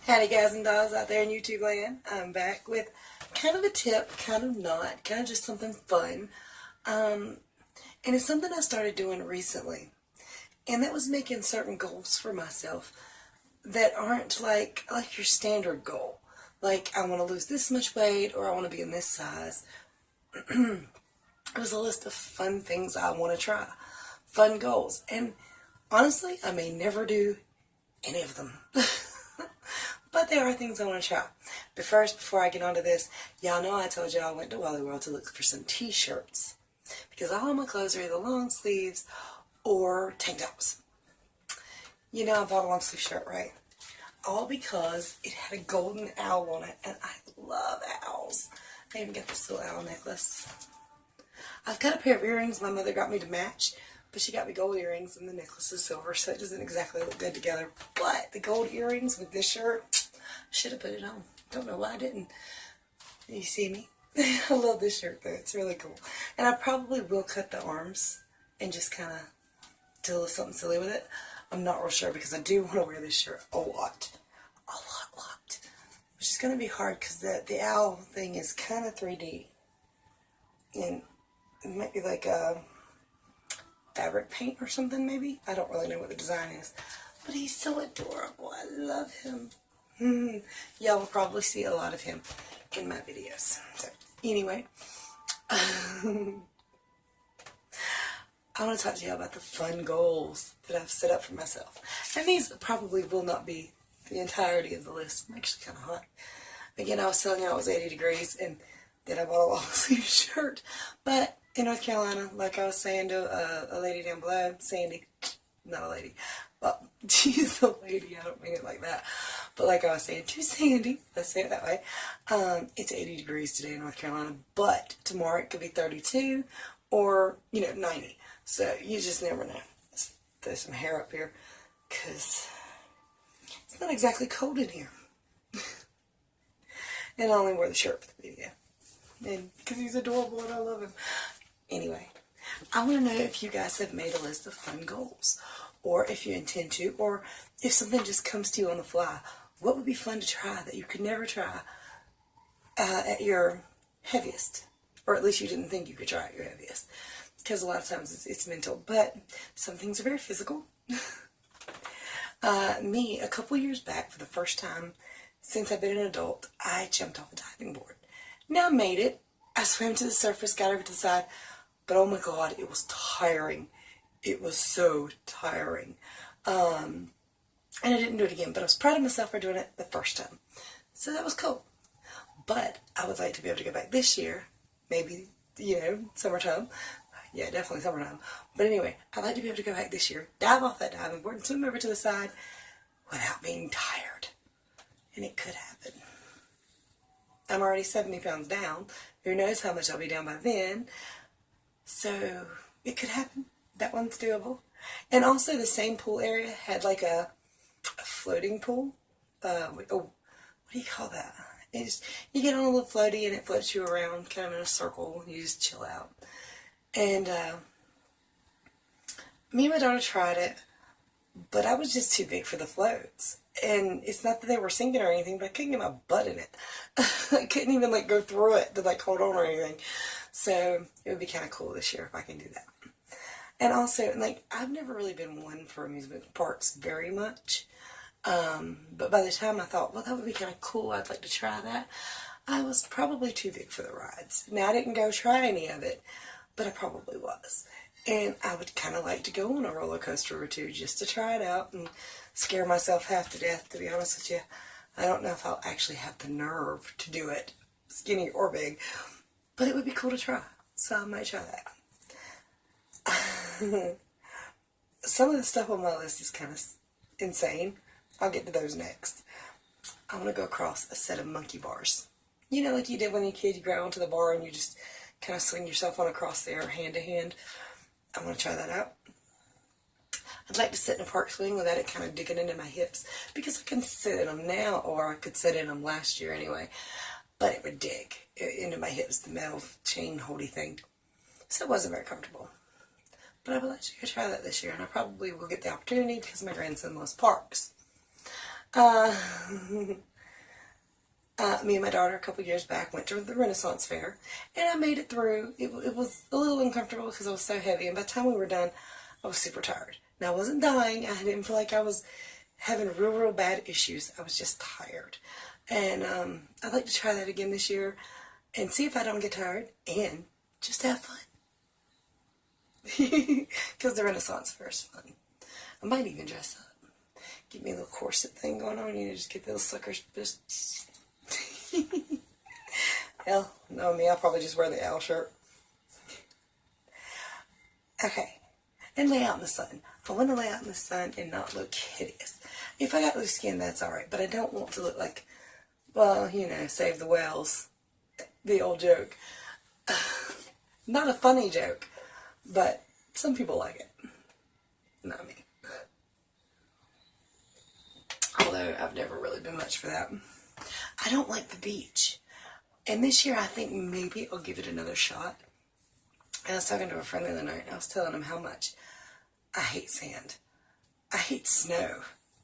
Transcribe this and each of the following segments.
Howdy guys and dolls out there in YouTube land. I'm back with kind of a tip, kind of not, kind of just something fun. And it's something I started doing recently. And that was making certain goals for myself that aren't like your standard goal. Like, I want to lose this much weight, or I want to be in this size. It was a list of fun things I want to try. Fun goals. And honestly, I may never do any of them. But there are things I want to try. But first, before I get onto this, y'all know I told y'all I went to Wally World to look for some t-shirts. Because all my clothes are either long sleeves or tank tops. You know, I bought a long sleeve shirt, right? All because it had a golden owl on it, and I love owls. I even got this little owl necklace. I've got a pair of earrings my mother got me to match, but she got me gold earrings and the necklace is silver, so it doesn't exactly look good together. But the gold earrings with this shirt, should have put it on. Don't know why I didn't. You see me? I love this shirt though. It's really cool. And I probably will cut the arms and just kind of do a little something silly with it. I'm not real sure because I do want to wear this shirt a lot. A lot. Which is going to be hard because the owl thing is kind of 3D. And it might be like a fabric paint or something maybe. I don't really know what the design is. But he's so adorable. I love him. Y'all will probably see a lot of him in my videos. So, anyway. I want to talk to you about the fun goals that I've set up for myself. And these probably will not be the entirety of the list. I'm actually kind of hot. Again, I was telling you it was 80 degrees, and then I bought a long sleeve shirt. But in North Carolina, like I was saying to a lady down below, Sandy, not a lady, well, she's a lady, I don't mean it like that. But like I was saying to Sandy, let's say it that way, it's 80 degrees today in North Carolina, but tomorrow it could be 32 or, 90. So you just never know. Let's throw some hair up here because it's not exactly cold in here. And I only wore the shirt for the video. And because he's adorable and I love him. Anyway, I want to know if you guys have made a list of fun goals. Or if you intend to. Or if something just comes to you on the fly. What would be fun to try that you could never try at your heaviest? Or at least you didn't think you could try at your heaviest. Because a lot of times it's mental. But some things are very physical. Me, a couple years back, for the first time since I've been an adult, I jumped off a diving board. Now I made it. I swam to the surface, got over to the side. But oh my God, it was tiring. It was so tiring. And I didn't do it again. But I was proud of myself for doing it the first time. So that was cool. But I would like to be able to go back this year. Maybe, summertime. Yeah, definitely summertime. But anyway, I'd like to be able to go back this year, dive off that diving board, and swim over to the side without being tired. And it could happen. I'm already 70 pounds down. Who knows how much I'll be down by then. So, it could happen. That one's doable. And also, the same pool area had like a floating pool. What do you call that? You get on a little floaty and it floats you around kind of in a circle. And you just chill out. And me and my daughter tried it, but I was just too big for the floats. And it's not that they were sinking or anything, but I couldn't get my butt in it. I couldn't even go through it to hold on or anything. So it would be kind of cool this year if I can do that. And also, I've never really been one for amusement parks very much. But by the time I thought, well, that would be kind of cool, I'd like to try that, I was probably too big for the rides. Now, I didn't go try any of it, but I probably was. And I would kind of like to go on a roller coaster or two just to try it out and scare myself half to death, to be honest with you. I don't know if I'll actually have the nerve to do it, skinny or big, but it would be cool to try. So I might try that. Some of the stuff on my list is kind of insane. I'll get to those next. I want to go across a set of monkey bars. You know, like you did when you were a kid, you grab onto the bar and you just kind of swing yourself on across there hand to hand. I want to try that out. I'd like to sit in a park swing without it kind of digging into my hips because I can sit in them now, or I could sit in them last year anyway, but it would dig into my hips, the metal chain holdy thing. So it wasn't very comfortable. But I would like to go try that this year, and I probably will get the opportunity because my grandson loves parks. Uh, me and my daughter a couple years back went to the Renaissance Fair, and I made it through. It was a little uncomfortable because I was so heavy, and by the time we were done, I was super tired. Now, I wasn't dying. I didn't feel like I was having real bad issues. I was just tired. And I'd like to try that again this year and see if I don't get tired and just have fun. Because the Renaissance Fair is fun. I might even dress up. Get me a little corset thing going on. Just get those suckers. Just hell, no me. I'll probably just wear the owl shirt. Okay. And lay out in the sun. I want to lay out in the sun and not look hideous. If I got loose skin, that's alright. But I don't want to look like, well, save the whales. The old joke. Not a funny joke. But some people like it. Not me. Although I've never really been much for that. I don't like the beach. And this year I think maybe I'll give it another shot. I was talking to a friend the other night and I was telling him how much I hate sand. I hate snow.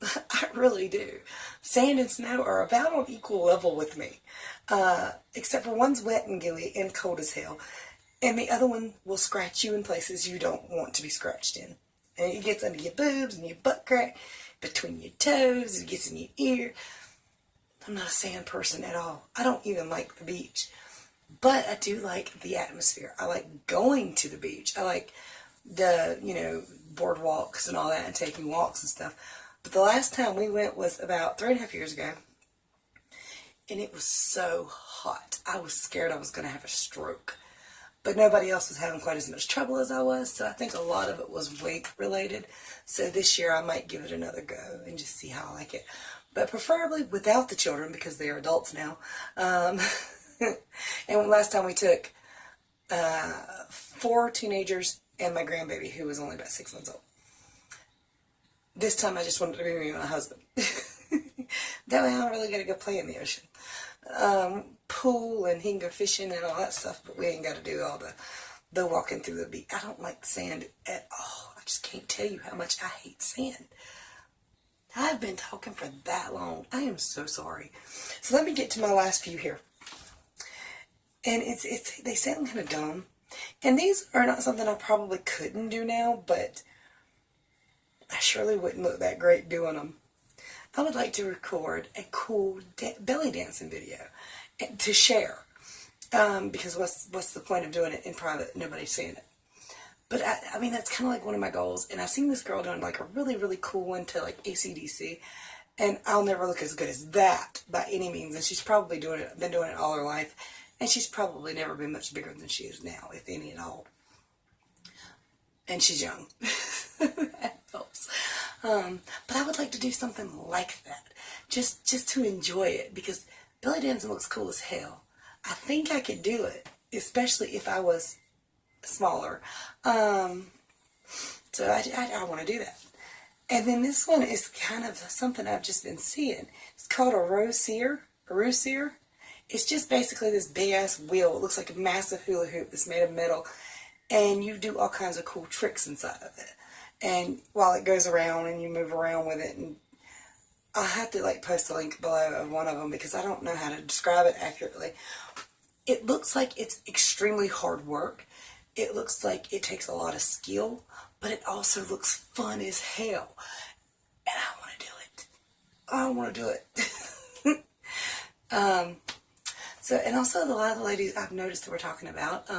I really do. Sand and snow are about on equal level with me. Except for one's wet and gooey and cold as hell. And the other one will scratch you in places you don't want to be scratched in. And it gets under your boobs and your butt crack, between your toes, it gets in your ear. I'm not a sand person at all. I don't even like the beach. But I do like the atmosphere. I like going to the beach. I like the, boardwalks and all that and taking walks and stuff. But the last time we went was about 3.5 years ago. And it was so hot. I was scared I was going to have a stroke. But nobody else was having quite as much trouble as I was. So I think a lot of it was weight related. So this year I might give it another go and just see how I like it. But preferably without the children because they are adults now. And last time we took 4 teenagers and my grandbaby who was only about 6 months old. This time I just wanted to be me and my husband. That way I don't really got to go play in the ocean. Pool and he can go fishing and all that stuff, but we ain't got to do all the walking through the beach. I don't like sand at all. I just can't tell you how much I hate sand. I've been talking for that long. I am so sorry. So let me get to my last few here. And they sound kind of dumb. And these are not something I probably couldn't do now, but I surely wouldn't look that great doing them. I would like to record a cool belly dancing video to share. Because what's the point of doing it in private? Nobody's seeing it. But I mean, that's kind of like one of my goals. And I've seen this girl doing like a really cool one to like AC/DC. And I'll never look as good as that by any means. And she's probably been doing it all her life. And she's probably never been much bigger than she is now, if any at all. And she's young. That helps. But I would like to do something like that. Just to enjoy it. Because belly dancing looks cool as hell. I think I could do it. Especially if I was smaller. So I want to do that. And then this one is kind of something I've just been seeing. It's called a row sear. It's just basically this big ass wheel. It looks like a massive hula hoop that's made of metal. And you do all kinds of cool tricks inside of it. And while it goes around and you move around with it. And I'll have to like post a link below of one of them because I don't know how to describe it accurately. It looks like it's extremely hard work. It looks like it takes a lot of skill. But it also looks fun as hell. And I want to do it. I want to do it. So, and also a lot of the ladies I've noticed that we're talking about,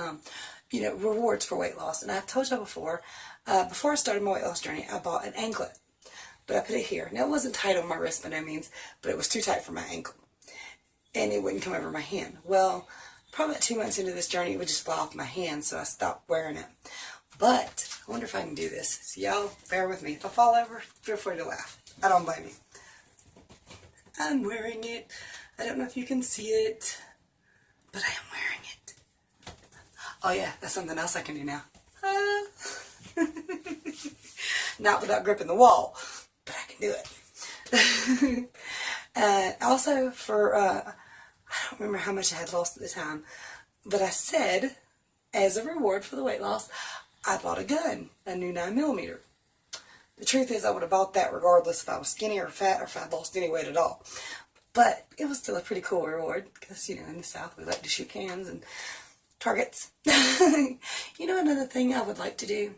rewards for weight loss. And I've told y'all before I started my weight loss journey, I bought an anklet. But I put it here. Now, it wasn't tight on my wrist by no means, but it was too tight for my ankle. And it wouldn't come over my hand. Well, probably about 2 months into this journey, it would just fly off my hand, so I stopped wearing it. But I wonder if I can do this. So y'all, bear with me. If I fall over, feel free to laugh. I don't blame you. I'm wearing it. I don't know if you can see it, but I am wearing it. Oh yeah, that's something else I can do now. Not without gripping the wall, but I can do it. Also, I don't remember how much I had lost at the time, but I said, as a reward for the weight loss, I bought a gun, a new 9mm. The truth is I would have bought that regardless if I was skinny or fat or if I lost any weight at all. But it was still a pretty cool reward because, you know, in the South we like to shoot cans and targets. You know, another thing I would like to do,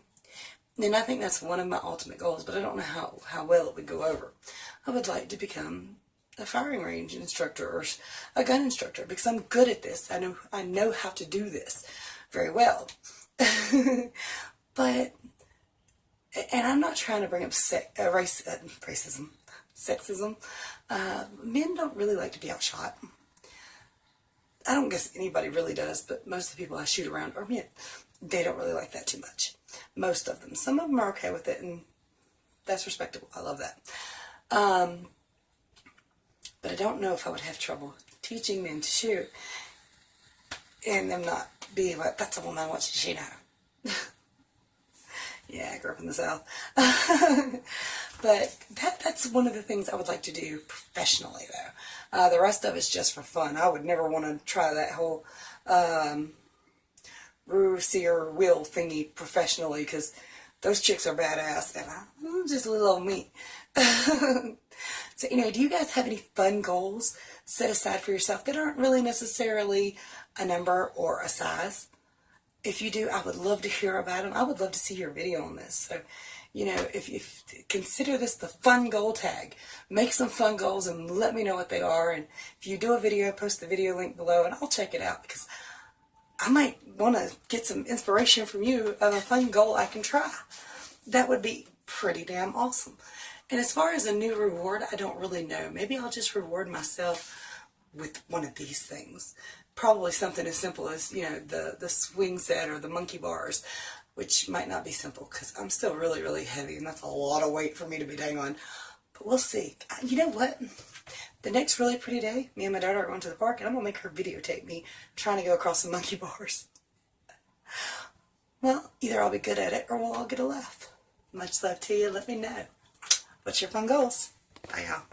and I think that's one of my ultimate goals, but I don't know how well it would go over. I would like to become a firing range instructor or a gun instructor because I'm good at this. I know how to do this very well. But, and I'm not trying to bring up racism, sexism. Men don't really like to be outshot. I don't guess anybody really does, but most of the people I shoot around are men. They don't really like that too much. Most of them. Some of them are okay with it, and that's respectable. I love that. But I don't know if I would have trouble teaching men to shoot and them not be like, that's a woman I want you to shoot at. Yeah, I grew up in the South. But that's one of the things I would like to do professionally, though. The rest of it's just for fun. I would never want to try that whole Seer wheel thingy professionally because those chicks are badass and I'm just a little old me. So, you know, do you guys have any fun goals set aside for yourself that aren't really necessarily a number or a size? If you do, I would love to hear about them. I would love to see your video on this. So, you know, if you consider this the fun goal tag, make some fun goals and let me know what they are. And if you do a video, post the video link below and I'll check it out because I might want to get some inspiration from you of a fun goal I can try. That would be pretty damn awesome. And as far as a new reward, I don't really know. Maybe I'll just reward myself with one of these things. Probably something as simple as, you know, the swing set or the monkey bars, which might not be simple because I'm still really, really heavy and that's a lot of weight for me to be dang on. But we'll see. You know what? The next really pretty day, me and my daughter are going to the park and I'm going to make her videotape me trying to go across the monkey bars. Well, either I'll be good at it or we'll all get a laugh. Much love to you. Let me know. What's your fun goals? Bye, y'all.